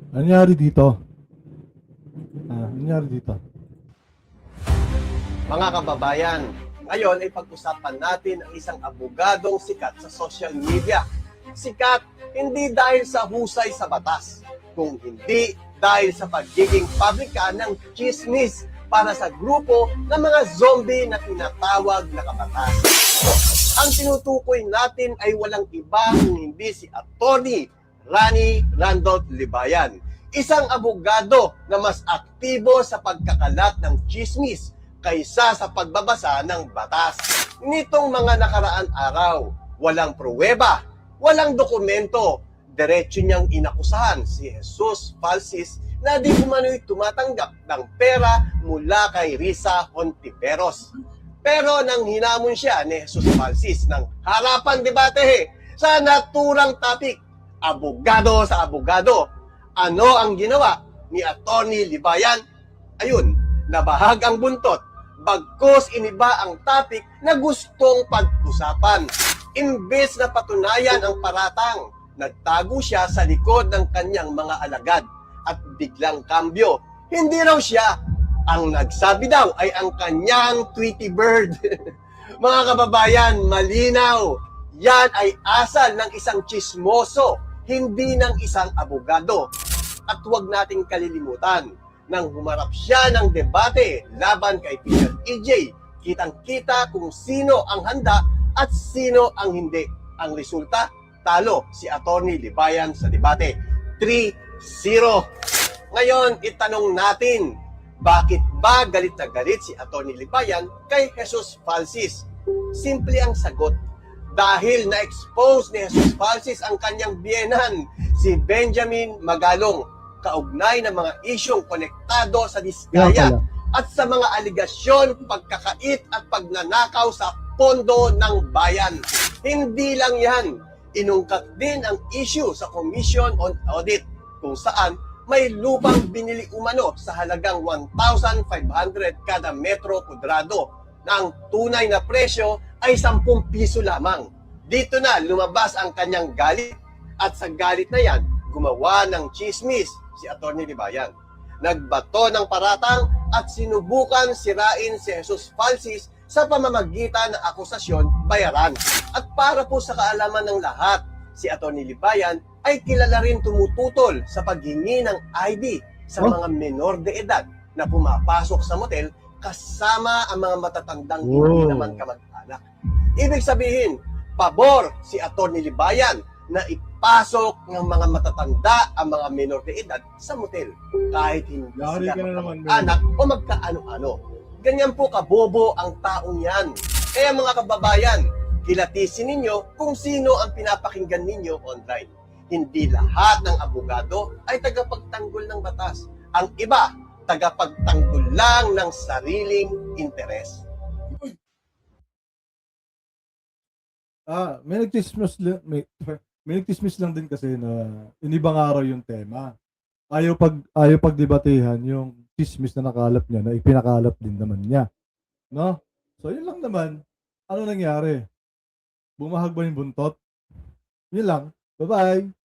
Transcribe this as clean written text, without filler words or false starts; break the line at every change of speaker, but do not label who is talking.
Nangyari dito? Nangyari dito?
Mga kababayan, ngayon ay pag-usapan natin ang isang abogadong sikat sa social media. Sikat hindi dahil sa husay sa batas, kung hindi dahil sa pagiging pabrika ng chismis para sa grupo ng mga zombie na tinatawag na kabatas. Ang tinutukoy natin ay walang iba kung hindi si Atty. Rani Randolph Libayan, isang abogado na mas aktibo sa pagkakalat ng chismis kaysa sa pagbabasa ng batas. Nitong mga nakaraan araw, walang pruweba, walang dokumento, diretso niyang inakusahan si Jesus Falsis na di umano'y tumatanggap ng pera mula kay Risa Hontiveros. Pero nang hinamon siya ni Jesus Falsis ng harapan debate sa naturang topic, abogado sa abogado, ano ang ginawa ni Atty. Libayan? Ayun, nabahag ang buntot, bagkus iniba ang topic na gustong pag-usapan. Imbes na patunayan ang paratang, nagtago siya sa likod ng kanyang mga alagad at biglang kambyo. Hindi raw siya. Ang nagsabi daw ay ang kanyang Tweety Bird. Mga kababayan, malinaw. Yan ay asal ng isang chismoso, hindi ng isang abogado. At huwag nating kalilimutan, nang humarap siya ng debate laban kay Peter EJ, kitang-kita kung sino ang handa at sino ang hindi. Ang resulta, talo si Atty. Libayan sa debate. 3-0. Ngayon, itanong natin, bakit ba galit na galit si Atty. Libayan kay Jesus Falsis? Simple ang sagot. Dahil na-expose ni Jesus Falsis ang kanyang biyenan, si Benjamin Magalong, kaugnay ng mga isyong konektado sa diskaya at sa mga aligasyon, pagkakait at pagnanakaw sa pondo ng bayan. Hindi lang yan, inungkat din ang issue sa Commission on Audit kung saan may lupang binili umano sa halagang 1,500 kada metro kudrado na ang tunay na presyo ay 10 piso lamang. Dito na lumabas ang kanyang galit at sa galit na yan, gumawa ng chismis si Atty. Libayan. Nagbato ng paratang at sinubukan sirain si Jesus Falsis sa pamamagitan ng akusasyon bayaran. At para po sa kaalaman ng lahat, si Atty. Libayan ay kilala rin tumututol sa paghingi ng ID sa mga menor de edad na pumapasok sa motel kasama ang mga matatandang hindi naman kamag-anak. Ibig sabihin, pabor si Atty. Libayan na ipasok ng mga matatanda ang mga menor de edad sa motel kahit hindi sila kamag-anak o magkaano-ano. Ganyan po kabobo ang taong yan. Kaya mga kababayan, kilatisin ninyo kung sino ang pinapakinggan ninyo online. Hindi lahat ng abogado ay tagapagtanggol ng batas. Ang iba, tagapagtanggol lang ng sariling interes.
May nagtismis lang din kasi na inibang araw yung tema. Ayaw pagdebatehan yung chismis na nakalap niya na ipinakalap din naman niya. No? So yun lang naman. Ano nangyari? Bumahag ba yung buntot? Yun lang. Bye-bye.